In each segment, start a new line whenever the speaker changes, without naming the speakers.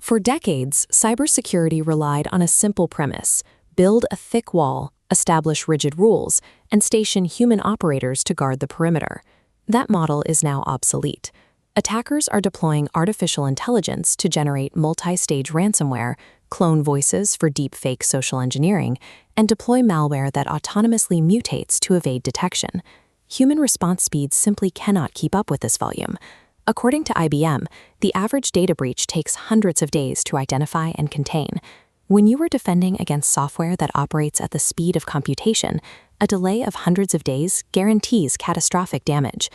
For decades, cybersecurity relied on a simple premise: build a thick wall, establish rigid rules, and station human operators to guard the perimeter. That model is now obsolete. Attackers are deploying artificial intelligence to generate multi-stage ransomware, clone voices for deepfake social engineering, and deploy malware that autonomously mutates to evade detection. Human response speeds simply cannot keep up with this volume. According to IBM, the average data breach takes hundreds of days to identify and contain. When you are defending against software that operates at the speed of computation, a delay of hundreds of days guarantees catastrophic damage.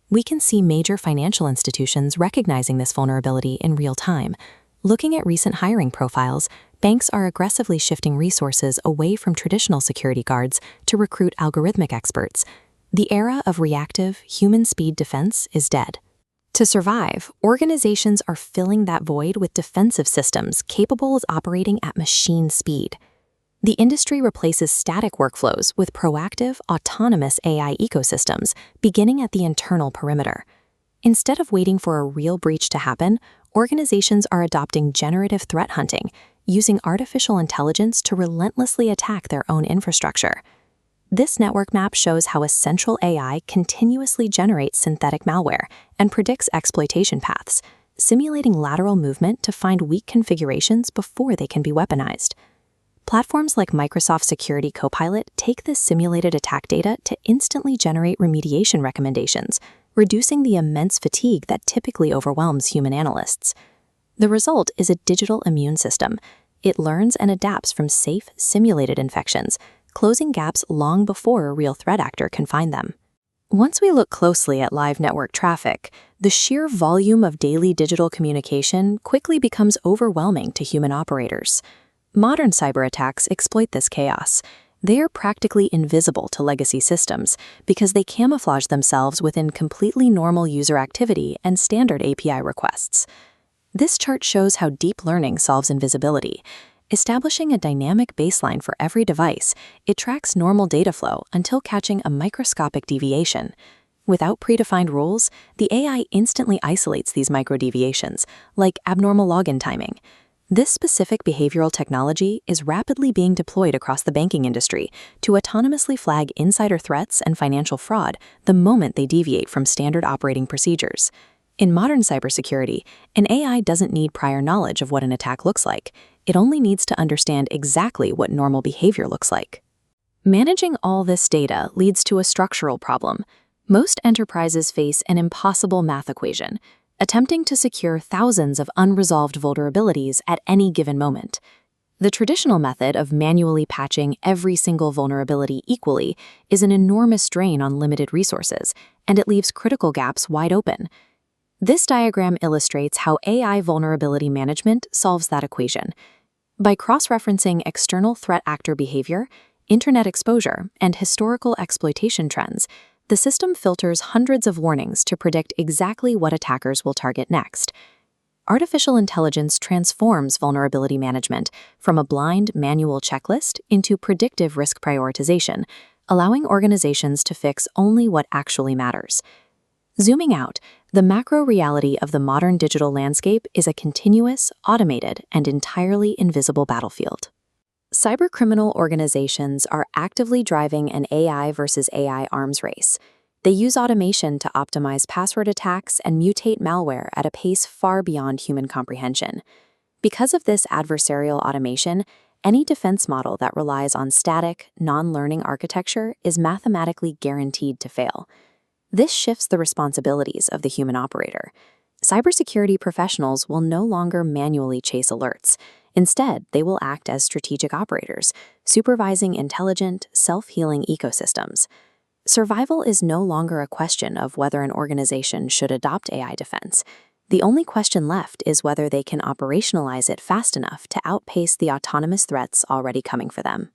We can see major financial institutions recognizing this vulnerability in real time. Looking at recent hiring profiles, banks are aggressively shifting resources away from traditional security guards to recruit algorithmic experts. The era of reactive, human-speed defense is dead. To survive, organizations are filling that void with defensive systems capable of operating at machine speed. The industry replaces static workflows with proactive, autonomous AI ecosystems, beginning at the internal perimeter. Instead of waiting for a real breach to happen, organizations are adopting generative threat hunting, using artificial intelligence to relentlessly attack their own infrastructure. This network map shows how a central AI continuously generates synthetic malware and predicts exploitation paths, simulating lateral movement to find weak configurations before they can be weaponized. Platforms like Microsoft Security Copilot take this simulated attack data to instantly generate remediation recommendations, reducing the immense fatigue that typically overwhelms human analysts. The result is a digital immune system. It learns and adapts from safe, simulated infections, closing gaps long before a real threat actor can find them. Once we look closely at live network traffic, the sheer volume of daily digital communication quickly becomes overwhelming to human operators. Modern cyber attacks exploit this chaos. They are practically invisible to legacy systems because they camouflage themselves within completely normal user activity and standard API requests. This chart shows how deep learning solves invisibility. Establishing a dynamic baseline for every device, it tracks normal data flow until catching a microscopic deviation. Without predefined rules, the AI instantly isolates these microdeviations, like abnormal login timing. This specific behavioral technology is rapidly being deployed across the banking industry to autonomously flag insider threats and financial fraud the moment they deviate from standard operating procedures. In modern cybersecurity, an AI doesn't need prior knowledge of what an attack looks like. It only needs to understand exactly what normal behavior looks like. Managing all this data leads to a structural problem. Most enterprises face an impossible math equation, attempting to secure thousands of unresolved vulnerabilities at any given moment. The traditional method of manually patching every single vulnerability equally is an enormous drain on limited resources, and it leaves critical gaps wide open. This diagram illustrates how AI vulnerability management solves that equation. By cross-referencing external threat actor behavior, internet exposure, and historical exploitation trends, the system filters hundreds of warnings to predict exactly what attackers will target next. Artificial intelligence transforms vulnerability management from a blind manual checklist into predictive risk prioritization, allowing organizations to fix only what actually matters. Zooming out, the macro reality of the modern digital landscape is a continuous, automated, and entirely invisible battlefield. Cybercriminal organizations are actively driving an AI versus AI arms race. They use automation to optimize password attacks and mutate malware at a pace far beyond human comprehension. Because of this adversarial automation, any defense model that relies on static, non-learning architecture is mathematically guaranteed to fail. This shifts the responsibilities of the human operator. Cybersecurity professionals will no longer manually chase alerts. Instead, they will act as strategic operators, supervising intelligent, self-healing ecosystems. Survival is no longer a question of whether an organization should adopt AI defense. The only question left is whether they can operationalize it fast enough to outpace the autonomous threats already coming for them.